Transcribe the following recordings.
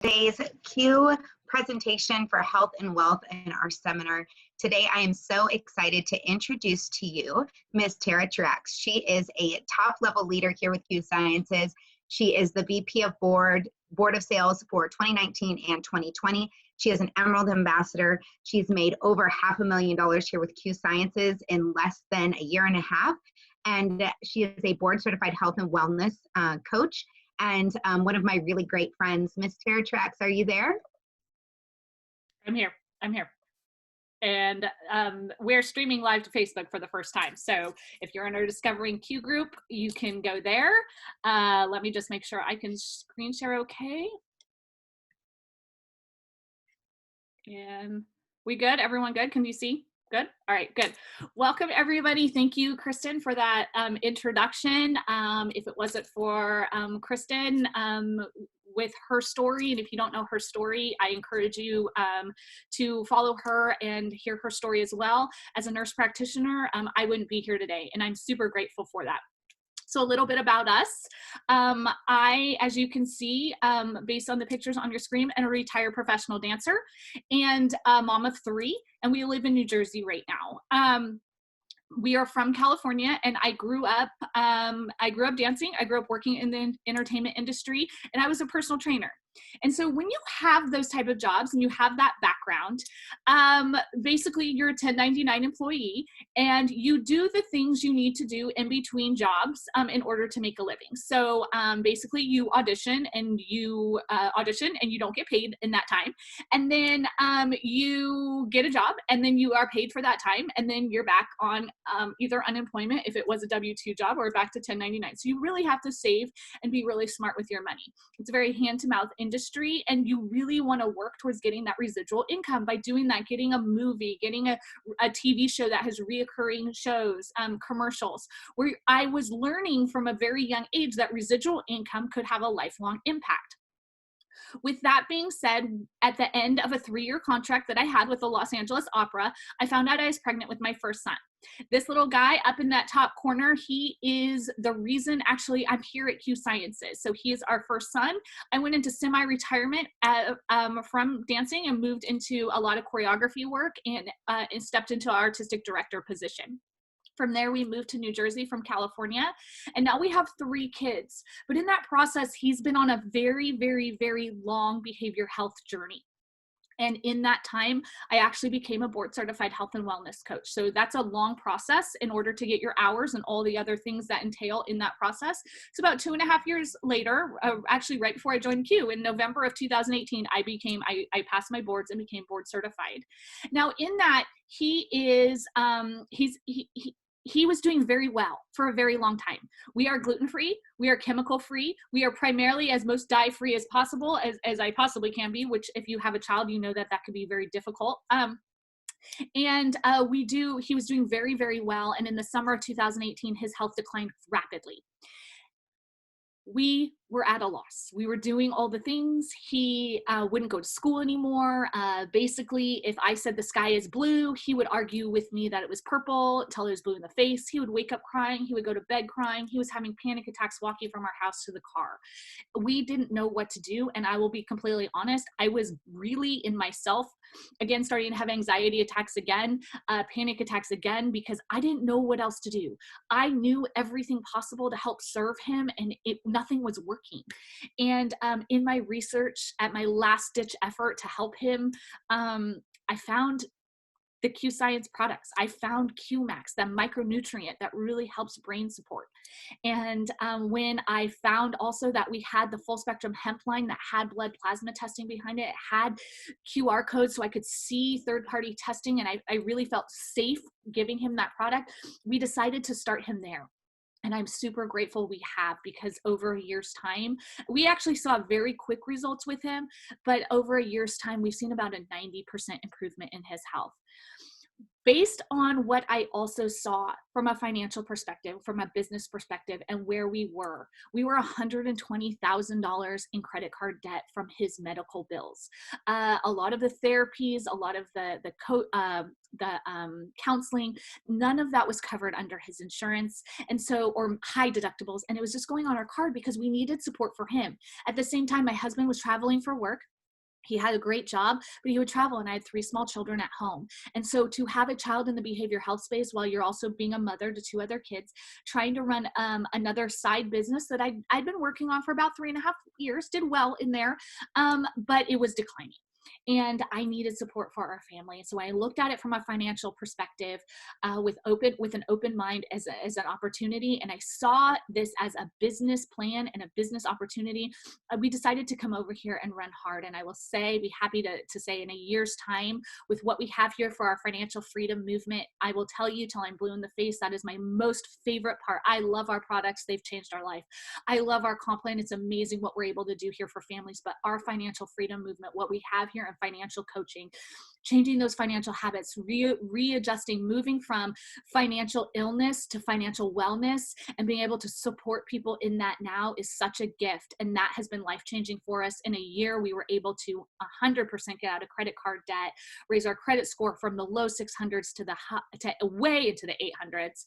Today's Q presentation for health and wealth in our seminar. Today, I am so excited to introduce to you Ms. Truax. She is a top-level leader here with Q Sciences. She is the VP of Board of Sales for 2019 and 2020. She is an Emerald Ambassador. She's made over $500,000 here with Q Sciences in less than a year and a half. And she is a board-certified health and wellness coach. And one of my really great friends, Miss Truax, are you there? I'm here. And we're streaming live to Facebook for the first time. So if you're in our Discovering Q group, you can go there. Let me just make sure I can screen share okay. And we good? Everyone good? Can you see? Good? All right, good. Welcome, everybody. Thank you, Kristen, for that introduction. If it wasn't for Kristen with her story, and if you don't know her story, I encourage you to follow her and hear her story as well. As a nurse practitioner, I wouldn't be here today, and I'm super grateful for that. So a little bit about us. I, as you can see, based on the pictures on your screen, am a retired professional dancer and a mom of 3, and we live in New Jersey right now. We are from California, and I grew up dancing. I grew up working in the entertainment industry, and I was a personal trainer. And so when you have those type of jobs and you have that background, basically you're a 1099 employee and you do the things you need to do in between jobs in order to make a living. So basically you audition and you don't get paid in that time. And then you get a job and then you are paid for that time. And then you're back on either unemployment if it was a W-2 job or back to 1099. So you really have to save and be really smart with your money. It's a very hand-to-mouth industry, and you really want to work towards getting that residual income by doing that, getting a movie, getting a TV show that has reoccurring shows, commercials, where I was learning from a very young age that residual income could have a lifelong impact. With that being said, at the end of a 3-year contract that I had with the Los Angeles Opera, I found out I was pregnant with my first son. This little guy up in that top corner, he is the reason actually I'm here at Q Sciences. So he is our first son. I went into semi-retirement from dancing and moved into a lot of choreography work and stepped into our artistic director position. From there, we moved to New Jersey from California, and now we have 3 kids. But in that process, he's been on a very, very, very long behavior health journey. And in that time, I actually became a board-certified health and wellness coach. So that's a long process in order to get your hours and all the other things that entail in that process. So about 2.5 years later, actually right before I joined Q, in November of 2018, I passed my boards and became board certified. Now in that, he was doing very well for a very long time. We are gluten-free, we are chemical-free, we are primarily as most dye-free as possible, as I possibly can be, which if you have a child, you know that could be very difficult. He was doing very, very well. And in the summer of 2018, his health declined rapidly. We were at a loss. We were doing all the things. He wouldn't go to school anymore. Basically, if I said the sky is blue, he would argue with me that it was purple until it was blue in the face. He would wake up crying. He would go to bed crying. He was having panic attacks walking from our house to the car. We didn't know what to do. And I will be completely honest, I was really in myself, again, starting to have anxiety attacks again, panic attacks again, because I didn't know what else to do. I knew everything possible to help serve him, and nothing was working. And in my research, at my last ditch effort to help him, I found the Q Science products. I found QMax, that micronutrient that really helps brain support. And when I found also that we had the full spectrum hemp line that had blood plasma testing behind it, it had QR codes so I could see third-party testing, and I really felt safe giving him that product, we decided to start him there. And I'm super grateful we have, because over a year's time, we actually saw very quick results with him, but over a year's time, we've seen about a 90% improvement in his health. based on what I also saw from a financial perspective, from a business perspective, and where we were $120,000 in credit card debt from his medical bills. A lot of the therapies, a lot of the counseling, none of that was covered under his insurance, and so, or high deductibles, and it was just going on our card because we needed support for him. At the same time, my husband was traveling for work. He had a great job, but he would travel, and I had 3 small children at home. And so to have a child in the behavior health space while you're also being a mother to 2 other kids, trying to run another side business that I'd been working on for about 3.5 years, did well in there, but it was declining. And I needed support for our family. So I looked at it from a financial perspective, with an open mind as an opportunity. And I saw this as a business plan and a business opportunity. We decided to come over here and run hard. And I will be happy to say in a year's time, with what we have here for our financial freedom movement, I will tell you till I'm blue in the face, that is my most favorite part. I love our products. They've changed our life. I love our comp plan. It's amazing what we're able to do here for families, but our financial freedom movement, what we have here in financial coaching, changing those financial habits, readjusting, moving from financial illness to financial wellness, and being able to support people in that now is such a gift. And that has been life-changing for us. In a year, we were able to 100% get out of credit card debt, raise our credit score from the low 600s to way into the 800s,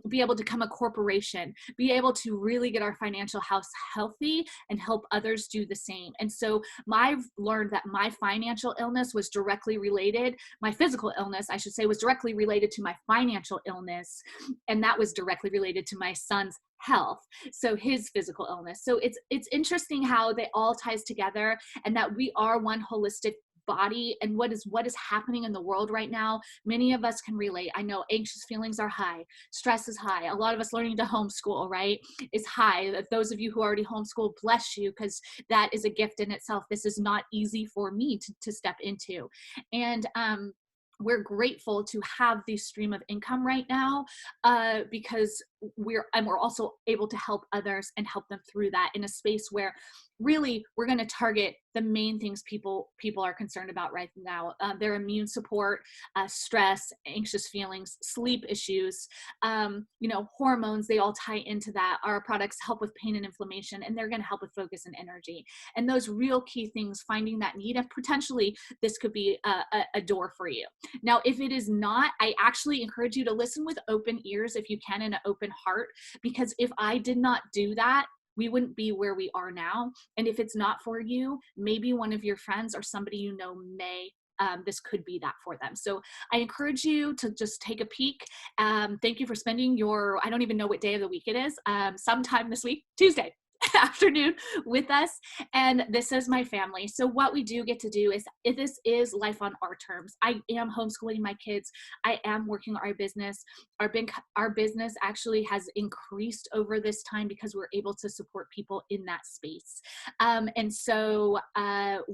be able to become a corporation, be able to really get our financial house healthy and help others do the same. And so I've learned that my financial illness was directly related, my physical illness, I should say, was directly related to my financial illness. And that was directly related to my son's health, so his physical illness. So it's interesting how they all ties together, and that we are one holistic body. And what is happening in the world right now, many of us can relate. I know anxious feelings are high, stress is high. A lot of us learning to homeschool, right, is high. Those of you who already homeschool, bless you, because that is a gift in itself. This is not easy for me to step into. And we're grateful to have this stream of income right now, because we're also able to help others and help them through that in a space where really we're going to target the main things people are concerned about right now. Their immune support, stress, anxious feelings, sleep issues, hormones, they all tie into that. Our products help with pain and inflammation, and they're going to help with focus and energy. And those real key things, finding that need, and potentially this could be a door for you. Now, if it is not, I actually encourage you to listen with open ears if you can, and an open heart, because if I did not do that, we wouldn't be where we are now. And if it's not for you, maybe one of your friends or somebody you know this could be that for them. So I encourage you to just take a peek. Thank you for spending I don't even know what day of the week it is, sometime this week, Tuesday afternoon with us. And this is my family. So what we do get to do is, if this is life on our terms, I am homeschooling my kids. I am working our business. Our business actually has increased over this time because we're able to support people in that space. And so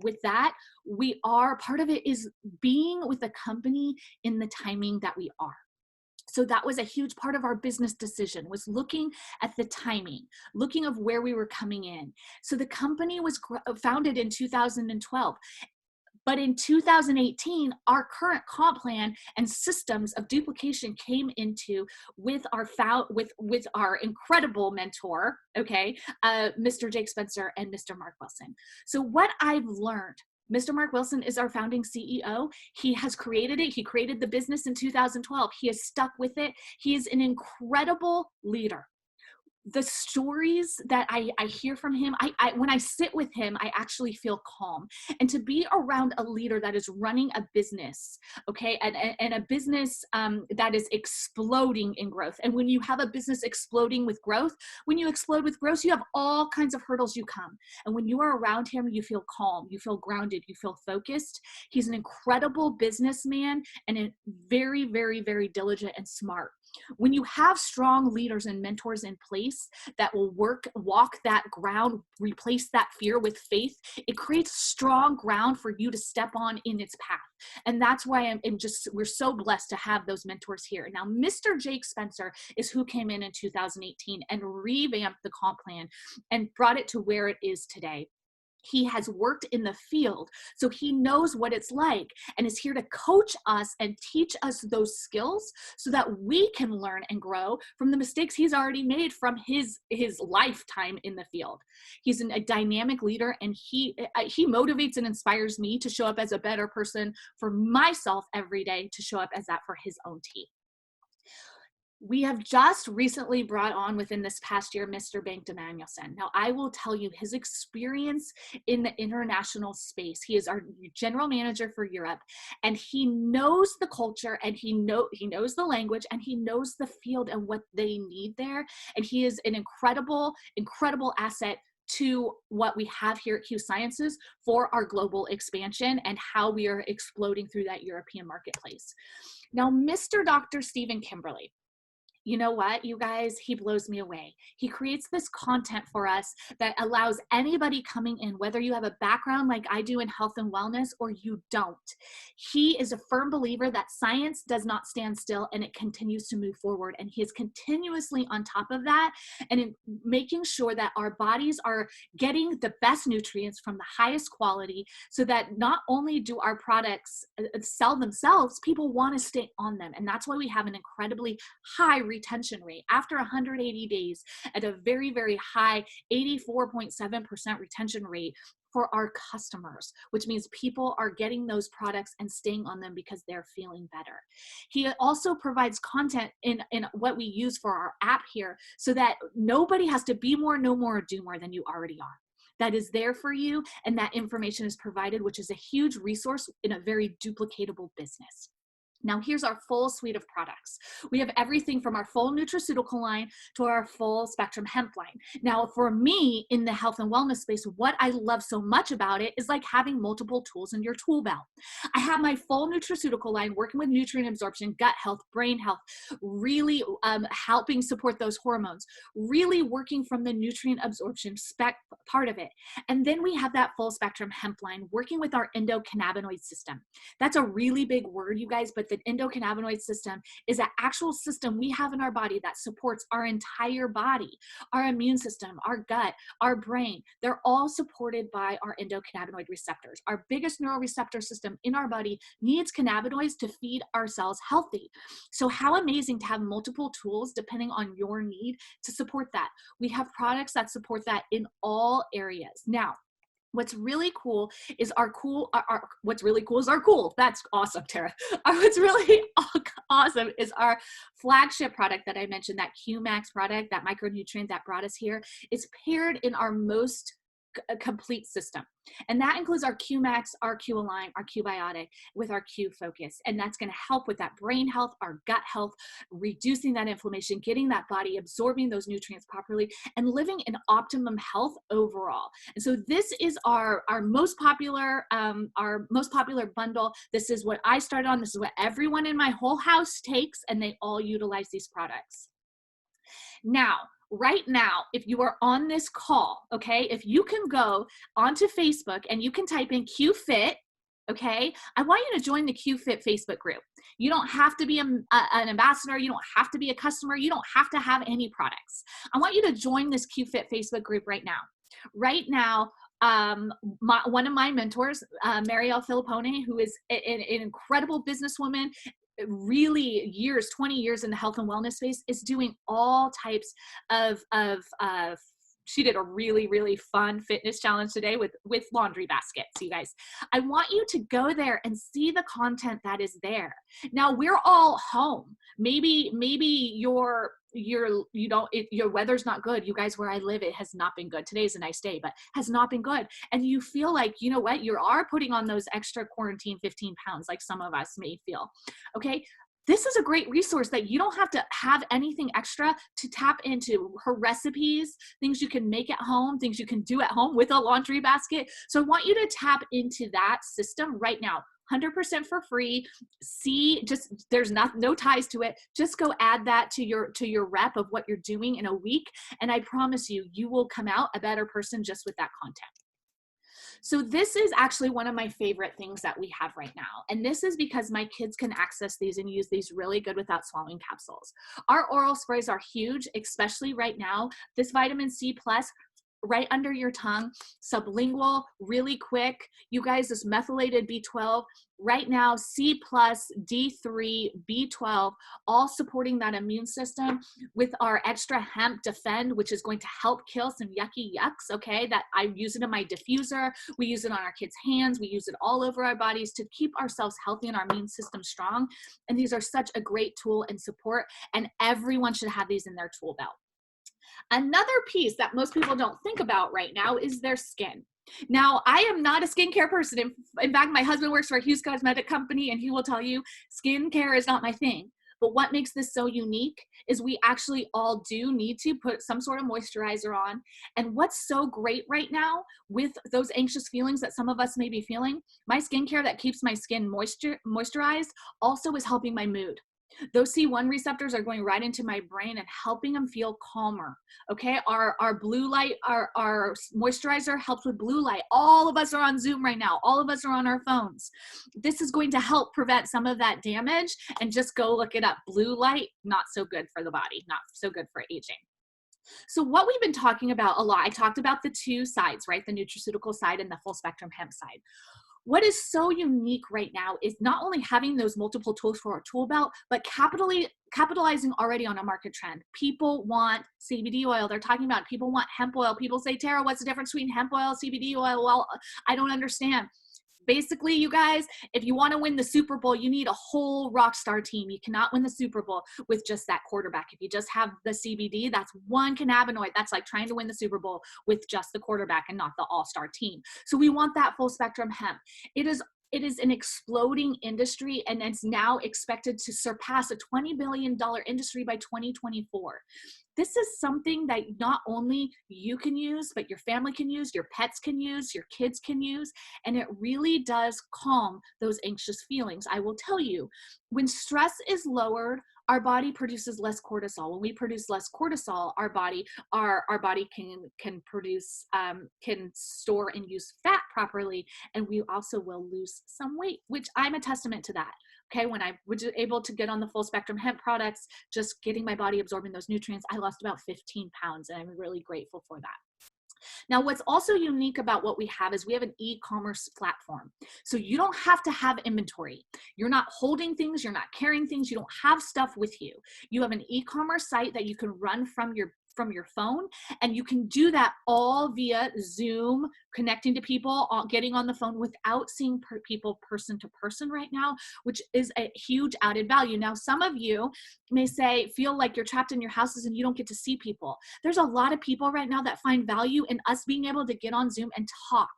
with that, part of it is being with the company in the timing that we are. So that was a huge part of our business decision, was looking at the timing, looking of where we were coming in. So the company was founded in 2012. But in 2018, our current comp plan and systems of duplication came into with our incredible mentor, Mr. Jake Spencer and Mr. Mark Wilson. So what I've learned, Mr. Mark Wilson is our founding CEO. He has created it. He created the business in 2012. He has stuck with it. He is an incredible leader. The stories that I hear from him, when I sit with him, I actually feel calm. And to be around a leader that is running a business, and a business that is exploding in growth. And when you have a business exploding with growth, when you explode with growth, you have all kinds of hurdles you come. And when you are around him, you feel calm, you feel grounded, you feel focused. He's an incredible businessman and a very, very, very diligent and smart. When you have strong leaders and mentors in place that will walk that ground, replace that fear with faith, it creates strong ground for you to step on in its path. And that's why we're so blessed to have those mentors here. Now, Mr. Jake Spencer is who came in 2018 and revamped the comp plan and brought it to where it is today. He has worked in the field, so he knows what it's like and is here to coach us and teach us those skills so that we can learn and grow from the mistakes he's already made from his lifetime in the field. He's a dynamic leader, and he motivates and inspires me to show up as a better person for myself every day, to show up as that for his own team. We have just recently brought on within this past year, Mr. Bank Danielson. Now, I will tell you his experience in the international space. He is our general manager for Europe, and he knows the culture, and he knows the language, and he knows the field and what they need there. And he is an incredible asset to what we have here at Q Sciences for our global expansion and how we are exploding through that European marketplace. Now, Mr. Dr. Stephen Kimberly. You know what, you guys, he blows me away. He creates this content for us that allows anybody coming in, whether you have a background like I do in health and wellness or you don't. He is a firm believer that science does not stand still and it continues to move forward. And he is continuously on top of that and in making sure that our bodies are getting the best nutrients from the highest quality so that not only do our products sell themselves, people want to stay on them. And that's why we have an incredibly high retention rate after 180 days at a very, very high 84.7% retention rate for our customers, which means people are getting those products and staying on them because they're feeling better. He also provides content in what we use for our app here so that nobody has to be more, know more, or do more than you already are. That is there for you, and that information is provided, which is a huge resource in a very duplicatable business. Now, here's our full suite of products. We have everything from our full nutraceutical line to our full spectrum hemp line. Now, for me in the health and wellness space, what I love so much about it is like having multiple tools in your tool belt. I have my full nutraceutical line working with nutrient absorption, gut health, brain health, really helping support those hormones, really working from the nutrient absorption part of it. And then we have that full spectrum hemp line working with our endocannabinoid system. That's a really big word, you guys, but the endocannabinoid system is an actual system we have in our body that supports our entire body, our immune system, our gut, our brain. They're all supported by our endocannabinoid receptors. Our biggest neuroreceptor system in our body needs cannabinoids to feed our cells healthy. So how amazing to have multiple tools depending on your need to support that. We have products that support that in all areas. Now, what's really cool is our cool. That's awesome, Tara. What's really awesome is our flagship product that I mentioned, that QMax product, that micronutrient that brought us here, is paired in our most complete system. And that includes our QMax, our Q-Align, our Q-Biotic with our Q-Focus. And that's going to help with that brain health, our gut health, reducing that inflammation, getting that body absorbing those nutrients properly, and living in optimum health overall. And so this is our most popular bundle. This is what I started on. This is what everyone in my whole house takes, and they all utilize these products. Now, right now, if you are on this call, okay, if you can go onto Facebook and you can type in QFit, okay, I want you to join the QFit Facebook group. You don't have to be an ambassador. You don't have to be a customer. You don't have to have any products. I want you to join this QFit Facebook group right now. Right now, one of my mentors, Marielle Filippone, who is an incredible businesswoman, really 20 years in the health and wellness space, is doing all types of she did a really, really fun fitness challenge today with laundry baskets, you guys. I want you to go there and see the content that is there. Now, we're all home. Maybe your weather's not good. You guys, where I live, it has not been good. Today's a nice day, but has not been good. And you feel like, you know what, you are putting on those extra quarantine 15 pounds like some of us may feel. Okay. This is a great resource that you don't have to have anything extra to tap into. Her recipes, things you can make at home, things you can do at home with a laundry basket. So I want you to tap into that system right now. 100% for free. There's no ties to it. Just go add that to your rep of what you're doing in a week. And I promise you will come out a better person just with that content. So this is actually one of my favorite things that we have right now. And this is because my kids can access these and use these really good without swallowing capsules. Our oral sprays are huge, especially right now. This vitamin C plus, right under your tongue, sublingual, really quick. You guys, this methylated B12, right now, C plus, D3, B12, all supporting that immune system with our extra hemp defend, which is going to help kill some yucky yucks, okay? That I use it in my diffuser. We use it on our kids' hands. We use it all over our bodies to keep ourselves healthy and our immune system strong. And these are such a great tool and support, and everyone should have these in their tool belt. Another piece that most people don't think about right now is their skin. Now, I am not a skincare person. In fact, my husband works for a huge cosmetic company, and he will tell you skincare is not my thing. But what makes this so unique is we actually all do need to put some sort of moisturizer on. And what's so great right now with those anxious feelings that some of us may be feeling, my skincare that keeps my skin moisturized also is helping my mood. Those C1 receptors are going right into my brain and helping them feel calmer. Okay, our blue light, our moisturizer helps with blue light. All of us are on Zoom right now. All of us are on our phones. This is going to help prevent some of that damage, and just go look it up. Blue light, not so good for the body, not so good for aging. So what we've been talking about a lot, I talked about the two sides, right? The nutraceutical side and the full spectrum hemp side. What is so unique right now is not only having those multiple tools for our tool belt, but capitalizing already on a market trend. People want CBD oil. They're talking about it. People want hemp oil. People say, Tara, what's the difference between hemp oil, CBD oil? Well, I don't understand. Basically, you guys, if you want to win the Super Bowl, you need a whole rock star team. You cannot win the Super Bowl with just that quarterback. If you just have the CBD, that's one cannabinoid. That's like trying to win the Super Bowl with just the quarterback and not the all-star team. So we want that full spectrum hemp. It is an exploding industry, and it's now expected to surpass a $20 billion industry by 2024. This is something that not only you can use, but your family can use, your pets can use, your kids can use, and it really does calm those anxious feelings. I will tell you, when stress is lowered, our body produces less cortisol. When we produce less cortisol, our body can produce can store and use fat properly, and we also will lose some weight, which I'm a testament to that. Okay, when I was able to get on the full spectrum hemp products, just getting my body absorbing those nutrients, I lost about 15 pounds, and I'm really grateful for that. Now, what's also unique about what we have is we have an e-commerce platform. So you don't have to have inventory. You're not holding things. You're not carrying things. You don't have stuff with you. You have an e-commerce site that you can run from your phone, and you can do that all via Zoom, connecting to people, getting on the phone without seeing people person to person right now, which is a huge added value. Now, some of you may feel like you're trapped in your houses and you don't get to see people. There's a lot of people right now that find value in us being able to get on Zoom and talk.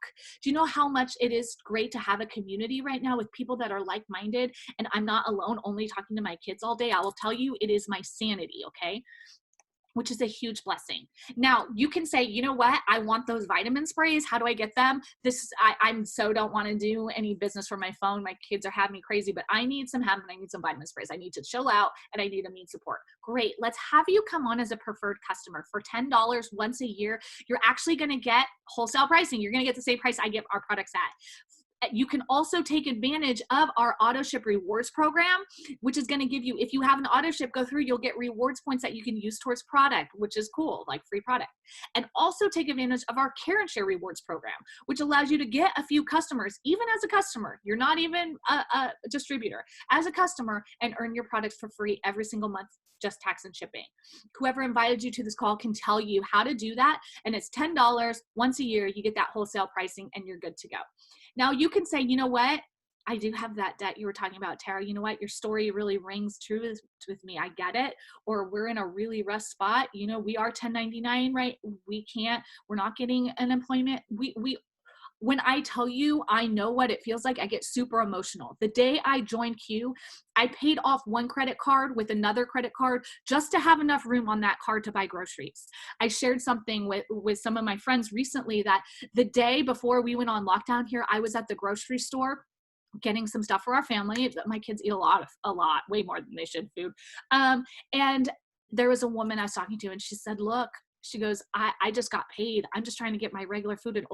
Do you know how much it is great to have a community right now with people that are like-minded, and I'm not alone only talking to my kids all day? I will tell you, it is my sanity, okay? Which is a huge blessing. Now, you can say, you know what? I want those vitamin sprays. How do I get them? I'm so don't want to do any business from my phone. My kids are having me crazy, but I need some hemp and I need some vitamin sprays. I need to chill out and I need immune support. Great. Let's have you come on as a preferred customer for $10 once a year. You're actually going to get wholesale pricing. You're going to get the same price I get our products at. You can also take advantage of our auto ship rewards program, which is going to give you, if you have an auto ship go through, you'll get rewards points that you can use towards product, which is cool, like free product. And also take advantage of our care and share rewards program, which allows you to get a few customers, even as a customer. You're not even a distributor, as a customer, and earn your products for free every single month, just tax and shipping. Whoever invited you to this call can tell you how to do that. And it's $10 once a year. You get that wholesale pricing and you're good to go. Now you can say, you know what? I do have that debt you were talking about, Tara. You know what? Your story really rings true with me. I get it. Or we're in a really rough spot. You know, we are 1099, right? We're not getting unemployment. When I tell you, I know what it feels like. I get super emotional. The day I joined Q, I paid off one credit card with another credit card just to have enough room on that card to buy groceries. I shared something with some of my friends recently that the day before we went on lockdown here, I was at the grocery store getting some stuff for our family. My kids eat a lot, way more than they should, food. And there was a woman I was talking to, and she said, look, she goes, I just got paid. I'm just trying to get my regular food. An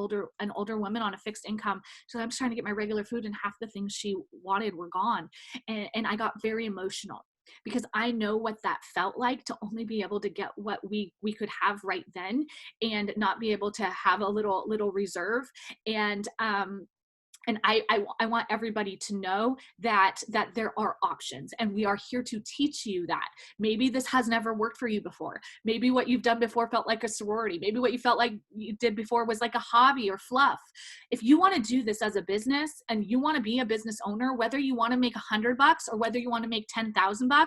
older woman on a fixed income. So I'm just trying to get my regular food, and half the things she wanted were gone. And I got very emotional. because I know what that felt like to only be able to get what we could have right then and not be able to have a little reserve. And I want everybody to know that there are options, and we are here to teach you that. Maybe this has never worked for you before. Maybe what you've done before felt like a sorority. Maybe what you felt like you did before was like a hobby or fluff. If you want to do this as a business and you want to be a business owner, whether you want to make $100 or whether you want to make $10,000,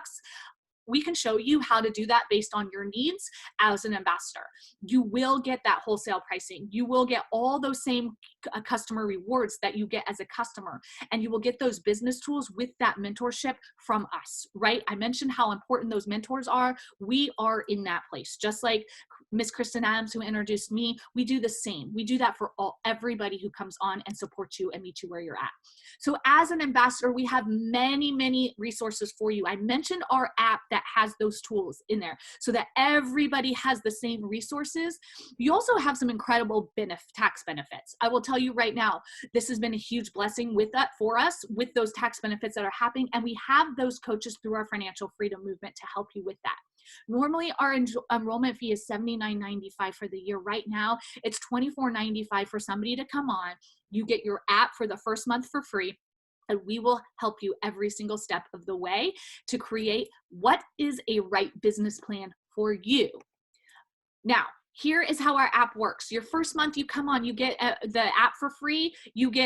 we can show you how to do that based on your needs as an ambassador. You will get that wholesale pricing. You will get all those same customer rewards that you get as a customer. And you will get those business tools with that mentorship from us, right? I mentioned how important those mentors are. We are in that place. Just like Miss Kristen Adams, who introduced me, we do the same. We do that for everybody who comes on and supports you and meets you where you're at. So as an ambassador, we have many, many resources for you. I mentioned our app that has those tools in there so that everybody has the same resources. You also have some incredible tax benefits. I will tell you right now, this has been a huge blessing for us with those tax benefits that are happening. And we have those coaches through our financial freedom movement to help you with that. Normally, our enrollment fee is $79.95 for the year. Right now, it's $24.95 for somebody to come on. You get your app for the first month for free, and we will help you every single step of the way to create what is a right business plan for you. Now, here is how our app works. Your first month you come on, you get the app for free.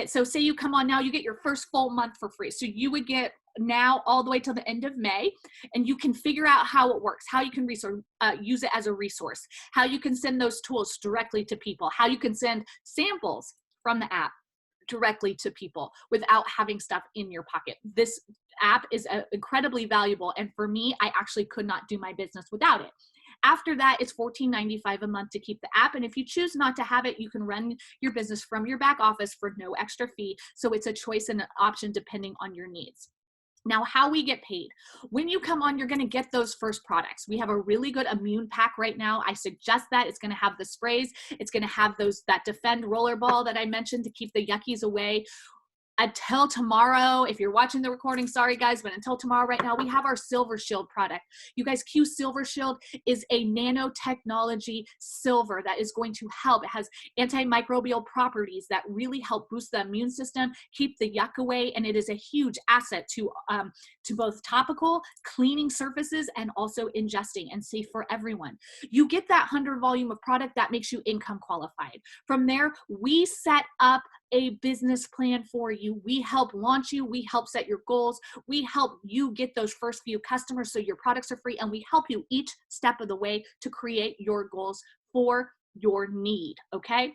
So say you come on now, you get your first full month for free. So you would get now all the way till the end of May, and you can figure out how it works, how you can use it as a resource, how you can send those tools directly to people, how you can send samples from the app directly to people without having stuff in your pocket. This app is incredibly valuable. And for me, I actually could not do my business without it. After that, it's $14.95 a month to keep the app. And if you choose not to have it, you can run your business from your back office for no extra fee. So it's a choice and an option depending on your needs. Now, how we get paid. When you come on, you're going to get those first products. We have a really good immune pack right now. I suggest that. It's going to have the sprays. It's going to have that Defend rollerball that I mentioned to keep the yuckies away. Until tomorrow, if you're watching the recording, sorry guys, but until tomorrow right now, we have our Silver Shield product. You guys, Q Silver Shield is a nanotechnology silver that is going to help. It has antimicrobial properties that really help boost the immune system, keep the yuck away, and it is a huge asset to both topical, cleaning surfaces, and also ingesting, and safe for everyone. You get that 100 volume of product that makes you income qualified. From there, we set up a business plan for you. We help launch you. We help set your goals. We help you get those first few customers so your products are free, and we help you each step of the way to create your goals for your need, okay?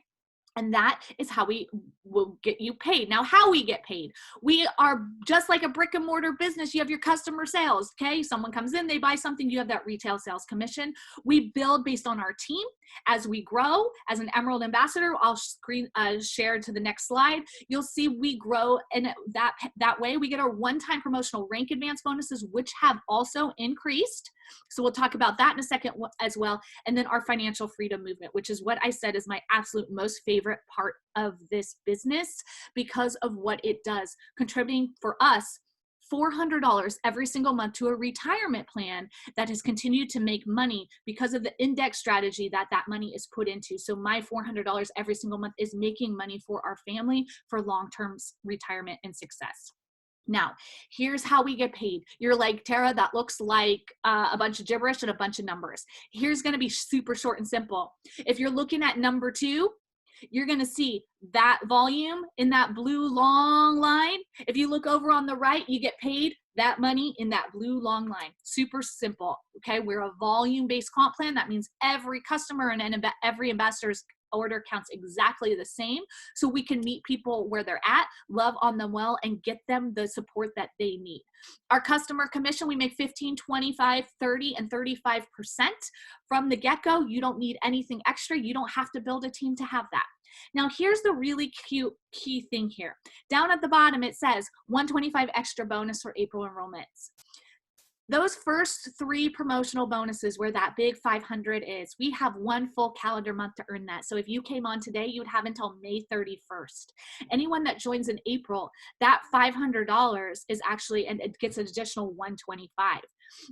And that is how we will get you paid. Now, how we get paid. We are just like a brick and mortar business. You have your customer sales, okay? Someone comes in, they buy something, you have that retail sales commission. We build based on our team. As we grow, as an Emerald Ambassador, I'll share to the next slide. You'll see we grow, and that way we get our one-time promotional rank advance bonuses, which have also increased. So we'll talk about that in a second as well. And then our financial freedom movement, which is what I said is my absolute most favorite part of this business because of what it does, contributing for us $400 every single month to a retirement plan that has continued to make money because of the index strategy that money is put into. So my $400 every single month is making money for our family for long-term retirement and success. Now, here's how we get paid. You're like, Tara, that looks like a bunch of gibberish and a bunch of numbers. Here's going to be super short and simple. If you're looking at number 2, you're going to see that volume in that blue long line. If you look over on the right, you get paid that money in that blue long line. Super simple. Okay. We're a volume-based comp plan. That means every customer and every ambassador's order counts exactly the same. So we can meet people where they're at, love on them well, and get them the support that they need. Our customer commission, we make 15, 25, 30, and 35% from the get-go. You don't need anything extra. You don't have to build a team to have that. Now, here's the really cute key thing here. Down at the bottom, it says 125 extra bonus for April enrollments. Those first 3 promotional bonuses where that big 500 is, we have 1 full calendar month to earn that. So if you came on today, you would have until May 31st. Anyone that joins in April, that $500 is actually, and it gets an additional $125.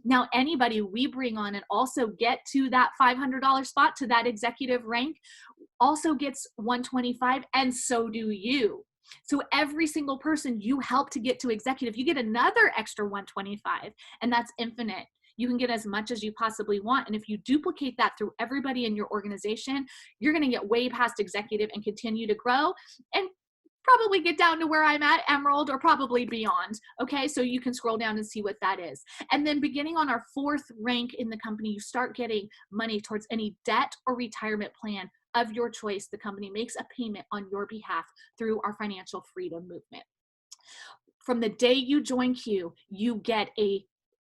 Now, anybody we bring on and also get to that $500 spot, to that executive rank, also gets 125, and so do you. So every single person you help to get to executive, you get another extra 125, and that's infinite. You can get as much as you possibly want. And if you duplicate that through everybody in your organization, you're going to get way past executive and continue to grow and probably get down to where I'm at, Emerald, or probably beyond. Okay, so you can scroll down and see what that is. And then beginning on our 4th rank in the company, you start getting money towards any debt or retirement plan of your choice. The company makes a payment on your behalf through our financial freedom movement. From the day you join Q, you get a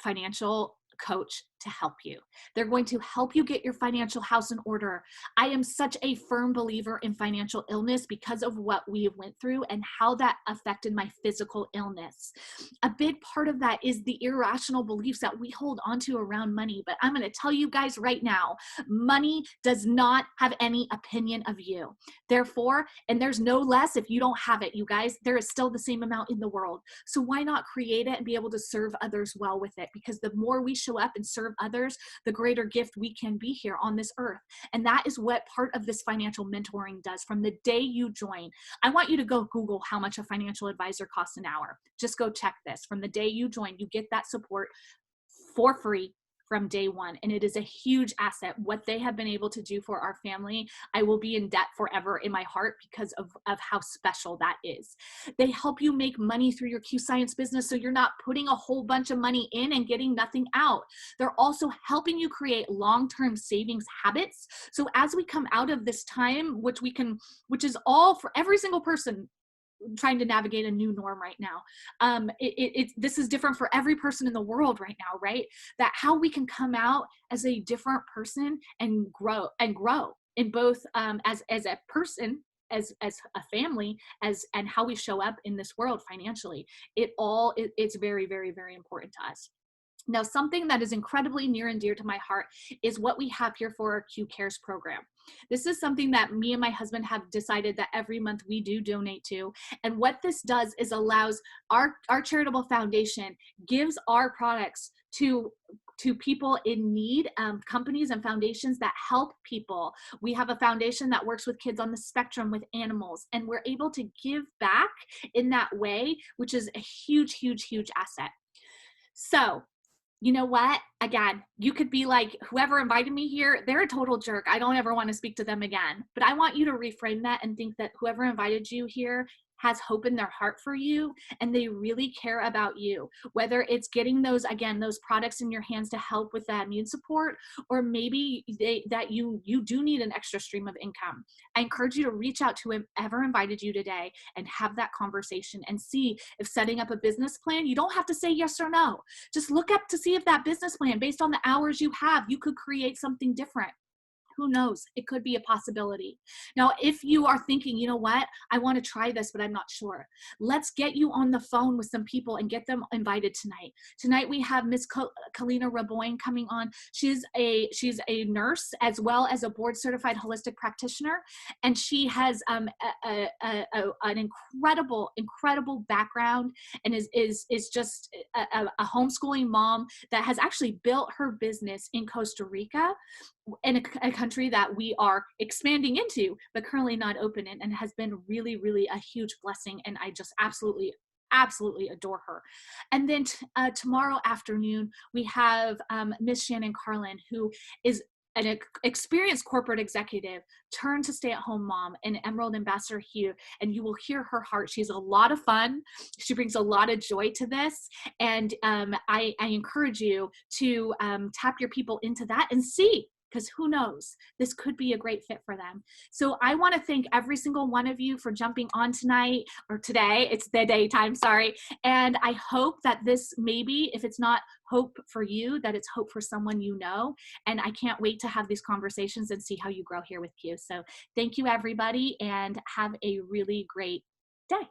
financial coach to help you. They're going to help you get your financial house in order. I am such a firm believer in financial illness because of what we went through and how that affected my physical illness. A big part of that is the irrational beliefs that we hold onto around money. But I'm going to tell you guys right now, money does not have any opinion of you. Therefore, and there's no less if you don't have it, you guys, there is still the same amount in the world. So why not create it and be able to serve others well with it? Because the more we show up and serve others, the greater gift we can be here on this earth. And that is what part of this financial mentoring does. From the day you join, I want you to go Google how much a financial advisor costs an hour. Just go check this. From the day you join, you get that support for free from day one. And it is a huge asset. What they have been able to do for our family, I will be in debt forever in my heart because of how special that is. They help you make money through your Q Science business, so you're not putting a whole bunch of money in and getting nothing out. They're also helping you create long-term savings habits. So as we come out of this time, which is all for every single person trying to navigate a new norm right now. This is different for every person in the world right now, right? That how we can come out as a different person and grow in both as a person, as a family, and how we show up in this world financially. It's very, very, very important to us. Now, something that is incredibly near and dear to my heart is what we have here for our Q Cares program. This is something that me and my husband have decided that every month we do donate to. And what this does is allows our charitable foundation gives our products to people in need, companies and foundations that help people. We have a foundation that works with kids on the spectrum with animals, and we're able to give back in that way, which is a huge, huge, huge asset. So, you know what? Again, you could be like, whoever invited me here, they're a total jerk. I don't ever want to speak to them again. But I want you to reframe that and think that whoever invited you here has hope in their heart for you, and they really care about you. Whether it's getting those products in your hands to help with that immune support, or maybe that you do need an extra stream of income. I encourage you to reach out to whoever invited you today and have that conversation and see if setting up a business plan, you don't have to say yes or no. Just look up to see if that business plan, based on the hours you have, you could create something different. Who knows? It could be a possibility. Now, if you are thinking, you know what, I want to try this, but I'm not sure. Let's get you on the phone with some people and get them invited tonight. Tonight we have Miss Kalina Raboyne coming on. She's a nurse as well as a board certified holistic practitioner, and she has an incredible background, and is just a homeschooling mom that has actually built her business in Costa Rica, in a country that we are expanding into, but currently not open in, and has been really, really a huge blessing. And I just absolutely adore her. And then tomorrow afternoon, we have Miss Shannon Carlin, who is an experienced corporate executive turned to stay-at-home mom, and Emerald Ambassador here, and you will hear her heart. She's a lot of fun. She brings a lot of joy to this, and I encourage you to tap your people into that and see, because who knows, this could be a great fit for them. So I want to thank every single one of you for jumping on tonight, or today, it's the daytime, sorry. And I hope that this, maybe if it's not hope for you, that it's hope for someone you know. And I can't wait to have these conversations and see how you grow here with Q. So thank you, everybody, and have a really great day.